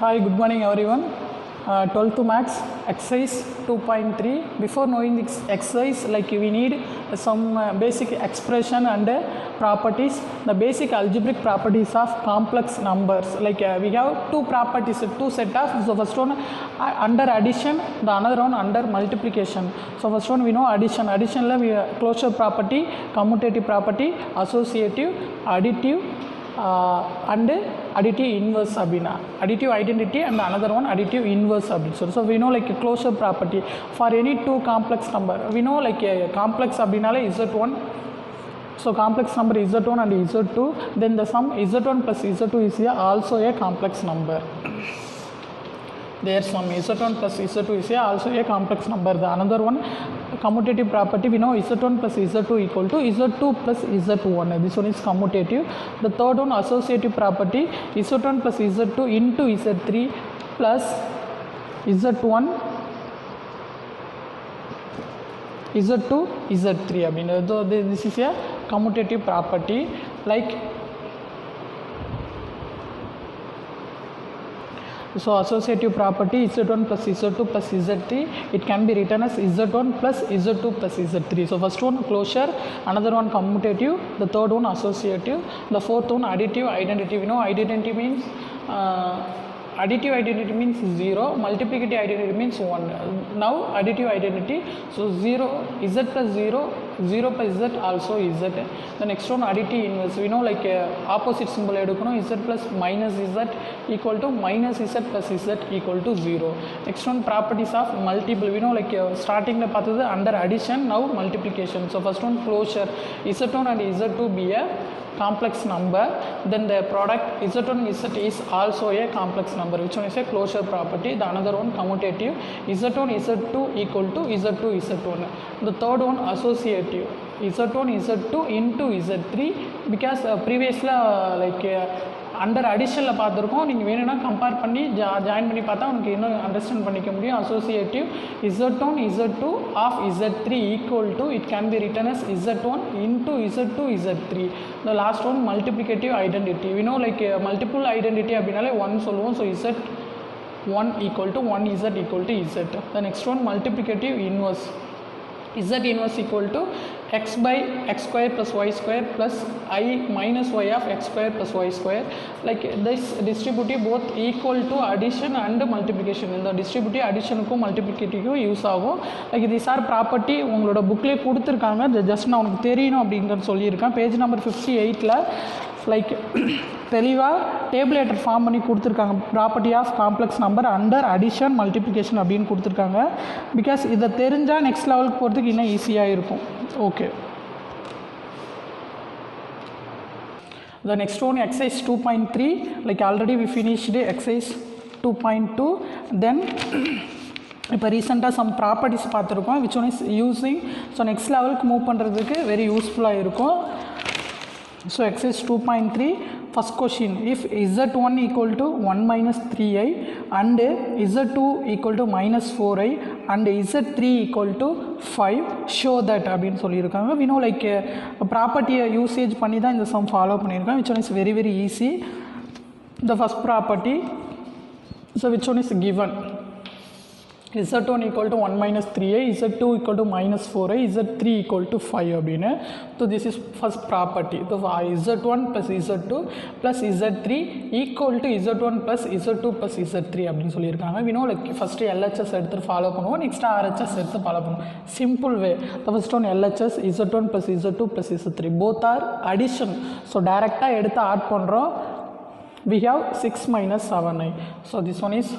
Hi, good morning everyone. 12th Maths exercise 2.3. Before knowing this exercise, like we need some basic expression and properties. The basic algebraic properties of complex numbers. Like we have two properties, two set of. So first one under addition, the another one under multiplication. So first one we know addition. Addition la we closure property, commutative property, associative, additive. And additive inverse abina additive identity and another one additive inverse abina. So we know like a closure property for any two complex number. We know like a complex abinale z1. So complex number is z1 and z2, then the sum z1 plus z2 is also a complex number. There sum z1 plus z2 is also a complex number. The another one commutative property, we know z1 plus z2 equal to z2 plus z1. This one is commutative. The third one associative property, z1 plus z2 into z3 plus z1 z2 z3. I mean this is a commutative property. Like so associative property z1 plus z2 plus z3, it can be written as z1 plus z2 plus z3. So first one closure, another one commutative, the third one associative, the fourth one additive identity. You know identity means additive identity means 0, multiplicative identity means 1. Now additive identity, so 0 z plus 0, 0 plus z also z. The next one additive inverse, we know like opposite symbol edukonom, z plus minus z equal to minus z plus z equal to 0. Next one properties of multiple, we know like starting the path under addition, now multiplication. So first one closure, z1 and z2 be a complex number, then the product z1 z is also a complex number, which one is a closure property. The another one commutative, z1 z2 equal to z2 z1. The third one associative, z1 z2 into z3, because previously like under addition la பார்த்திருக்கோம். நீங்க வேணும்னா compare பண்ணி join பண்ணி பார்த்தா உங்களுக்கு இன்னும் understand பண்ணிக்க முடியும். Associative z1 z2 of z3 equal to, it can be written as z1 into z2 z3. The last one multiplicative identity, we know like multiple identity அப்படினாலே 1 சொல்லுவோம். So z1 equal to 1 z equal to z. The next one multiplicative inverse, z inverse equal to x by x square plus y square plus I minus y of x square plus y square. Like this distributive both equal to addition and multiplication. இந்த distributive additionக்கும் multiplicative use ஆகும். Like these are property உங்களோட புக்லேயே கொடுத்துருக்காங்க. Just நான் உனக்கு தெரியணும் அப்படிங்கிறது சொல்லியிருக்கேன். Page number 58ல like தெளிவாக டேபிளேட்டர் ஃபார்ம் பண்ணி கொடுத்துருக்காங்க. Property of complex number under addition multiplication அப்படின்னு கொடுத்துருக்காங்க. பிகாஸ் இதை தெரிஞ்சால் நெக்ஸ்ட் லெவலுக்கு போகிறதுக்கு இன்னும் ஈஸியாக இருக்கும். Okay, the next one exercise 2.3. like already we finished exercise 2.2. then இப்போ ரீசெண்டாக சம் ப்ராப்பர்ட்டிஸ் பார்த்துருக்கோம், which one is using. So next லெவலுக்கு மூவ் பண்ணுறதுக்கு வெரி யூஸ்ஃபுல்லாக இருக்கும். So exercise 2.3, first question, if z1 equal to 1 minus 3i and z2 equal to minus 4i and z3 equal to 5, show that அப்படின்னு சொல்லியிருக்காங்க. we know like ப்ராப்பர்ட்டியை usage பண்ணி தான் இந்த சம் ஃபாலோ பண்ணியிருக்காங்க, which one is very very easy. The first property, so which one is given, z1 equal to 1 minus 3i, z2 equal to minus 4i, z3 equal to 5 அப்படின்னு. So this is first property. So z1 plus z2 plus z3 equal to z1 plus z2 plus z3 அப்படின்னு சொல்லியிருக்காங்க. we know like first LHS எடுத்து follow பண்ணுவோம், next RHS எடுத்து follow பண்ணுவோம். Simple way. the first one LHS z1 plus z2 plus z3 both are addition. so டைரெக்டாக எடுத்து add பண்ணுறோம். we have 6 minus 7i. so this one is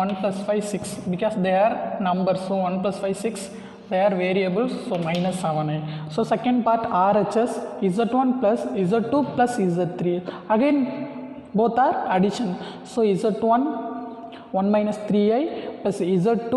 1 plus 5 6, because they are numbers. so 1 plus 5 6, they are variables, so minus 7i. so second part RHS z1 plus z2 plus z3, again both are addition. so z1 1 minus 3i plus z2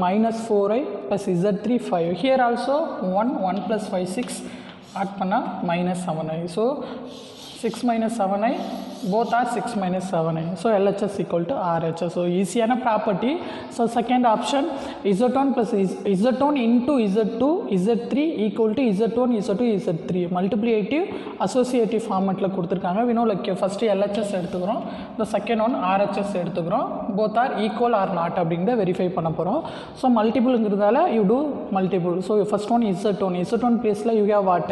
minus 4i plus z3 5. here also 1 plus 5 6 add panna minus 7i. so 6 minus 7i both are 6 minus 7i. So LHS equal to RHS. So easiயான property. So second option Z1 plus Z1 into Z2 Z3 equal to Z1 Z2 Z3 multiplicative associative ஃபார்மெட்டில் கொடுத்துருக்காங்க. we know like first LHS எடுத்துக்கிறோம், the second one RHS எடுத்துக்கிறோம், both are equal or not அப்படிங்கிறத verify பண்ண போகிறோம். So மல்டிபிள்ங்கிறதால you do multiple. So first one Z1 பிளேஸில் you have what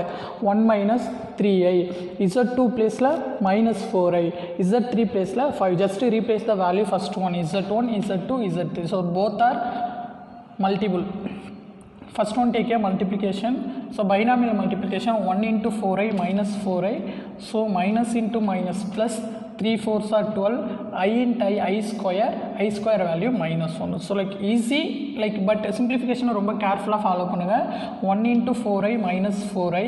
1 minus 3i, Z2 பிளேஸில் minus 4i, Z3 பிளேஸில் 5. just replace the value first one Z1 Z2 Z3. so both are multiple. first one take a multiplication. so binomial multiplication 1 into 4i minus 4i. so minus into minus plus 3 4s are 12, I into I square value minus 1. so like easy like but simplification ரொம்ப carefully follow பண்ணுங்க. 1 into 4i minus 4i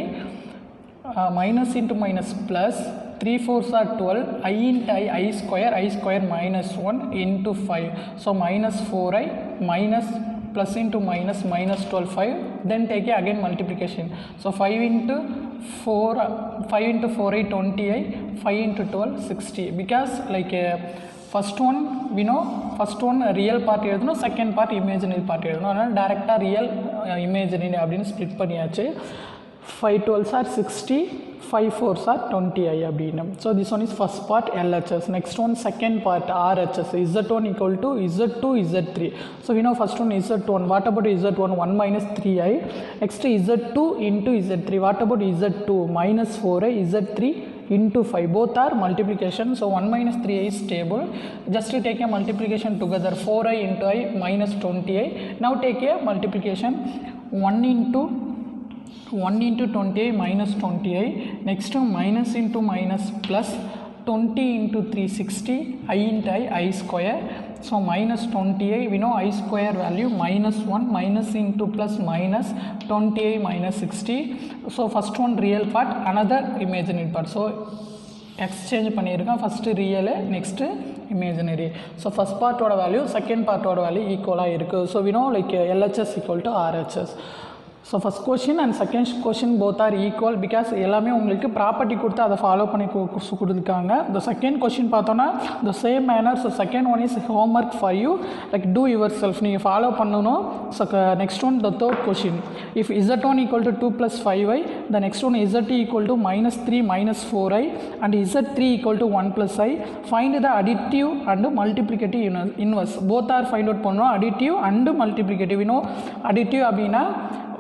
minus into minus plus 3 4s are 12, I into I square minus 1 into 5. so minus 4i minus plus into minus 12 5. then take again multiplication. so 5 into 4i 20i, 5 into 12 60. because like first one we know first one real part எழுதணும், second part imaginary part எழுதணும். அதனால் டேரெக்டாக real imaginary அப்படின்னு split பண்ணியாச்சு. 5 12s are 60, 5 4s are 20i அப்படின்னு. so this one is first part LHS. next one second part RHS. Z1 equal to Z2 Z3. so we know first one Z1. what about Z1? 1 minus 3i. next Z2 into Z3. what about Z2? minus 4i, Z3 into 5. both are multiplication. so 1 minus 3i is stable. just take a multiplication together. 4i into I minus 20i. now take a multiplication. 1 into 20i minus 20i. next minus into minus plus 20 into 360, I into I square. so minus 20i, we know I square value minus 1, minus into plus minus 20i minus 60. so first one real part, another imaginary part. so exchange பண்ணியிருக்கேன். First real next imaginary. So first பார்ட்டோட value second பார்ட்டோட value ஈக்குவலாக இருக்குது. So we know like LHS equal to RHS. So first question and second question both are equal. Because எல்லாமே உங்களுக்கு property கொடுத்து அதை follow பண்ணி கொடுத்துருக்காங்க. த செகண்ட் கொஷின் பார்த்தோன்னா the same manor. So second one is home work for you, like two your self, நீங்கள் follow பண்ணணும். So next one the third question, if Z1 equal to 2 plus 5i, the next one Z2 equal to minus 3 minus 4i and Z3 equal to 1 plus i, find the additive and multiplicative inverse. both are find out பண்ணணும். additive and multiplicative. we know additive அப்படின்னா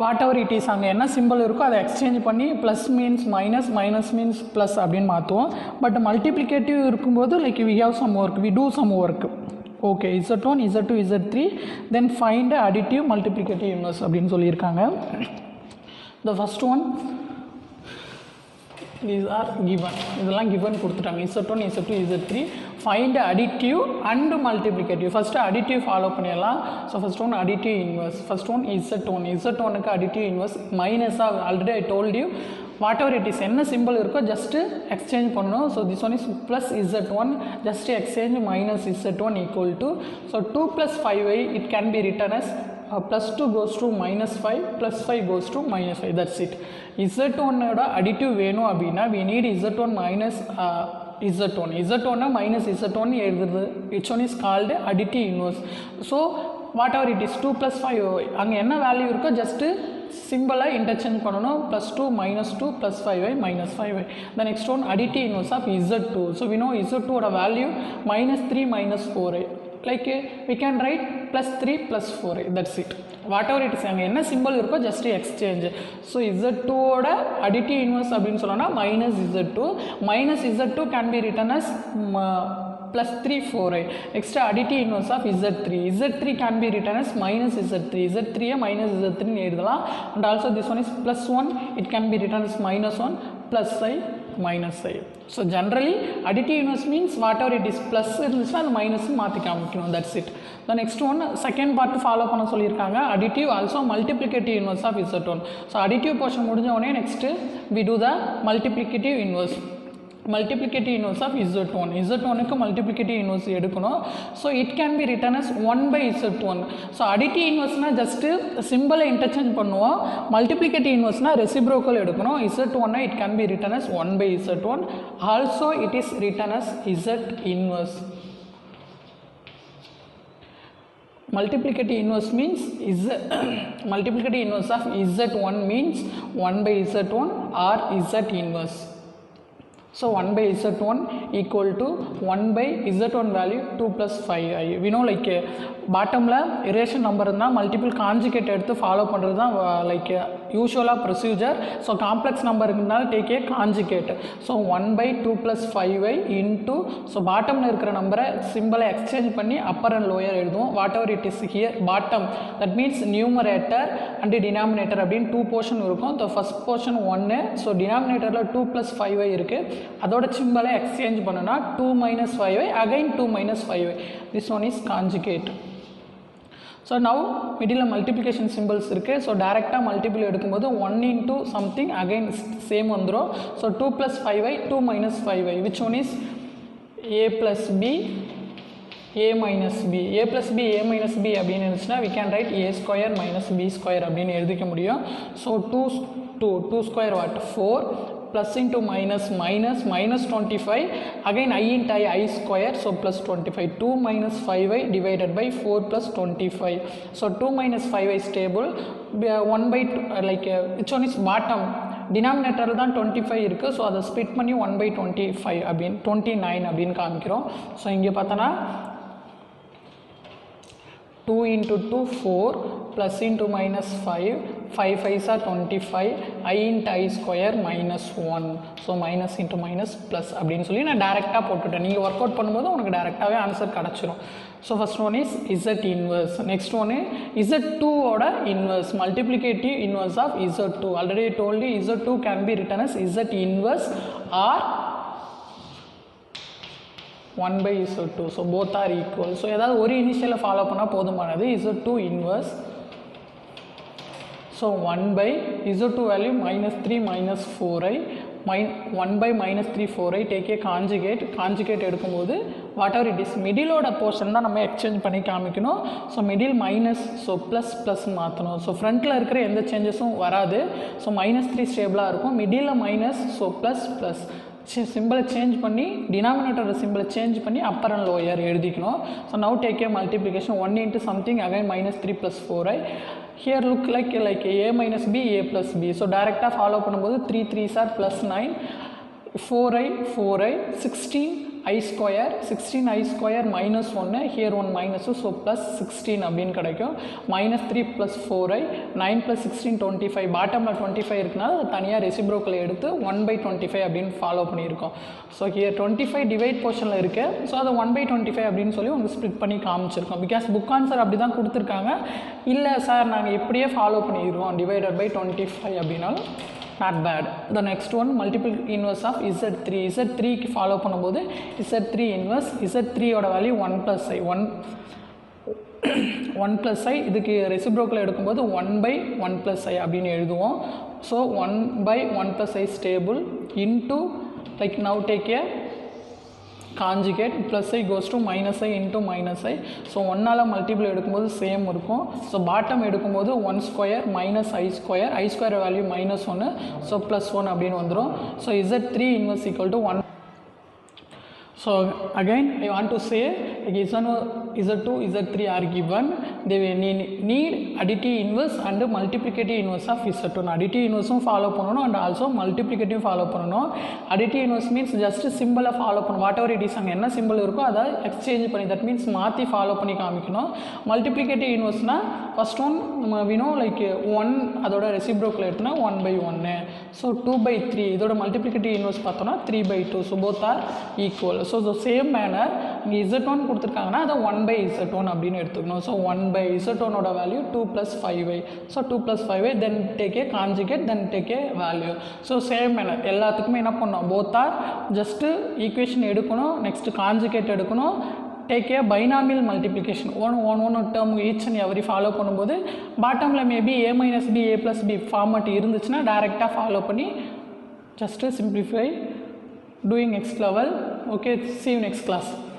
whatever it is, அங்கே என்ன simple இருக்கோ அதை exchange பண்ணி plus means minus, minus means plus அப்படின்னு மாற்றுவோம். But multiplicative இருக்கும்போது like we have some work, we do some work. Okay, Z1 Z2 Z3 then find additive multiplicative inverse அப்படின்னு சொல்லியிருக்காங்க. The first one these are given, இதெல்லாம் given கொடுத்துட்டாங்க. Z1 Z2 Z3 find additive and multiplicative. first additive follow பண்ணிடலாம். So first one additive inverse. First one Z1க்கு additive inverse மைனஸாக already I told you whatever it is, என்ன simple இருக்கோ just exchange பண்ணணும். So this one is plus Z1, just exchange minus Z1 equal to, so 2 plus 5i it can be written as plus 2 goes to minus 5 plus 5 goes to minus 5. that's it. Z1ஓட additive வேணும் அப்படின்னா we need Z1 minus Z1 minus Z1 எழுதுறது. which one is called additive inverse. so whatever it is 2 plus 5 அங்கே என்ன value இருக்கோ just சிம்பிளாக interchange பண்ணணும். Plus 2 minus 2 plus 5i minus 5i. The next one additive inverse of Z2. So we know Z2ஓட வேல்யூ minus 3 minus 4i. like we can write plus 3 plus 4i. that's it. whatever it is, அங்கே என்ன simple இருக்கோ just exchange. So Z2ஓட additive inverse அப்படின்னு சொன்னோன்னா minus Z2 can be written as plus 3 4i. next additive inverse of Z3 can be written as minus Z3 minus Z3 எழுதலாம். and also this one is plus 1, it can be written as minus 1 plus i minus i. so generally additive inverse means whatever it is plus இருந்துச்சுன்னா அந்த minus மாற்றி காமிக்கணும். that's it. the next one second part follow பண்ண சொல்லியிருக்காங்க. additive also multiplicative inverse of Z1. so additive portion முடிஞ்ச உடனே next we do the multiplicative inverse. multiplicative inverse of z1 z1க்கு multiplicative inverse எடுக்கணும். so it can be written as 1 by z1. so additive inverseனா just symbol interchange பண்ணுவோம். multiplicative inverseனா reciprocal எடுக்கணும். z1 it can be written as 1 by z1. also it is written as z inverse. multiplicative inverse means multiplicative inverse of z1 means 1 by z1 or z inverse. so 1 by z1 equal to 1 by z1 value 2 plus 5i. we know like பாட்டமில் இரேஷன் number இருந்தால் multiple conjugate எடுத்து follow பண்ணுறது தான் like யூஸ்வலாக procedure. So complex number இருந்தால் take a conjugate. So 1 by 2 plus 5i into so பாட்டமில் இருக்கிற நம்பரை சிம்பிளை எக்ஸ்சேஞ்ச் பண்ணி அப்பர் அண்ட் லோயர் எழுதுவோம். What ever it is here bottom that means numerator and denominator அப்படின்னு 2 போர்ஷன் இருக்கும். So first portion 1. ஸோ டினாமினேட்டரில் 2 plus 5i இருக்குது. அதோட சிம்பிளை எக்ஸ்சேஞ்ச் பண்ணுனா 2 minus 5i again 2 minus 5i. This one is conjugate. So now middle multiplication symbols இருக்குது. So டேரெக்டாக multiple எடுக்கும்போது 1 into சம்திங் அகைன் சேம் வந்துடும். So 2 plus 5i 2 minus 5i which one is a plus b a minus b. a plus b a minus b அப்படின்னு இருந்துச்சுன்னா we can write a square minus b square அப்படின்னு எழுதிக்க முடியும். So 2 square what 4 plus into minus minus minus 25 again I into I square so plus 25. 2 minus 5i divided by 4 plus 25. so 2 minus 5i stable 1 by 2 like which one is bottom டினாமினேட்டரில் தான் 25 இருக்குது. So அதை split பண்ணி 1 by 25 அப்படின்னு 29 அப்படின்னு காமிக்கிறோம். So இங்கே பார்த்தோன்னா 2 into 2 4 plus into minus 5 5 5s are 25 I into I square minus 1. So minus into minus plus அப்படின்னு சொல்லி நான் டேரெக்டாக போட்டுவிட்டேன். நீங்கள் ஒர்க் அவுட் பண்ணும்போது உனக்கு டேரெக்டாகவே ஆன்சர் கிடச்சிரும். So first one is z inverse. Next ஒன்று z2ஓட inverse multiplicative inverse of z2. Already told z2 can be written as z inverse or 1 by z2. so both are equal. so ஏதாவது ஒரு இனிஷியலில் follow பண்ணால் போதுமானது. z2 inverse. so 1 by z2 value minus 3 minus 4i 1 by minus 3 4i take a conjugate எடுக்கும்போது whatever it is மிடிலோட portion தான் நம்ம exchange பண்ணி காமிக்கணும். So middle minus so plus மாற்றணும். ஸோ ஃப்ரண்ட்டில் இருக்கிற எந்த சேஞ்சஸும் வராது. ஸோ -3 ஸ்டேபிளாக இருக்கும். மிடில் மைனஸ் ஸோ ப்ளஸ் சிம்பிளை சேஞ்ச் பண்ணி டினாமினேட்டரோட சிம்பிளை சேஞ்ச் பண்ணி அப்பர் அண்ட் லோயர் எழுதிக்கணும். So now take a multiplication 1 into something again -3 plus 4i. here look like a minus b a plus b. so டேரெக்டாக ஃபாலோ பண்ணும்போது 3 3s are plus 9 4i 16 I square minus 1 here 1 minus so plus 16 அப்படின்னு கிடைக்கும். -3 plus 4i 9 plus 16 25 பாட்டமில் 25 இருக்குனால அது தனியாக reciprocal எடுத்து 1 by 25 அப்படின்னு follow பண்ணியிருக்கோம். ஸோ ஹியர் 25 டிவைட் போர்ஷனில் இருக்குது. ஸோ அதை 1 by 25 அப்படின்னு சொல்லி உங்களுக்கு ஸ்ப்ளிட் பண்ணி காமிச்சிருக்கோம். பிகாஸ் புக் ஆன்சர் அப்படி தான் கொடுத்துருக்காங்க. இல்லை சார் நாங்கள் எப்படியே ஃபாலோ பண்ணிடுவோம் டிவைடட் பை 25 அப்படின்னாலும் not bad. the next one multiple inverse of z3 க்கு ஃபாலோ பண்ணும்போது z3 inverse z3 ஓட value 1 plus i 1 plus i இதுக்கு ரெசிப்ரோக்கல் எடுக்கும்போது 1 by 1 plus i அப்படின்னு எழுதுவோம். So 1 by 1 plus i stable into like now take a conjugate plus i goes to minus i into minus i. So 1ஆல் multiple எடுக்கும்போது same இருக்கும். So bottom எடுக்கும்போது 1 square minus i square value -1 so +1 அப்படின்னு வந்துடும். ஸோ z3 inverse equal to 1. So again I want to say z2 z3 are given. They will need additive inverse and multiplicative inverse of z2. additive inverse follow பண்ணனும் and also multiplicative follow பண்ணனும். additive inverse means just symbol follow பண்ணனும். whatever it is அங்க என்ன symbol இருக்கோ அதை exchange பண்ணி that means மாத்தி follow பண்ணி காமிக்கணும். multiplicative inverse னா first one we know like 1 அதோட reciprocal எடுத்தனா 1 by 1. so 2 by 3 இதோட multiplicative inverse பார்த்தோம்னா 3 by 2. so both are equal. So same manner இங்கே z1 கொடுத்துருக்காங்கன்னா அதை 1 by z1 அப்படின்னு எடுத்துக்கணும். ஸோ 1 by z1ஓட value 2 plus 5i. So 2 plus 5i then take a conjugate then take a value. So same manner எல்லாத்துக்குமே என்ன பண்ணணும் போத் ஆர் ஜஸ்ட்டு ஈக்குவேஷன் எடுக்கணும். நெக்ஸ்ட்டு கான்ஜுகேட் எடுக்கணும். Take a binomial multiplication one term each and every follow பண்ணும்போது பாட்டமில் maybe a minus b a plus b format இருந்துச்சுன்னா டேரெக்டாக follow பண்ணி just simplify doing next level. Okay, see you next class.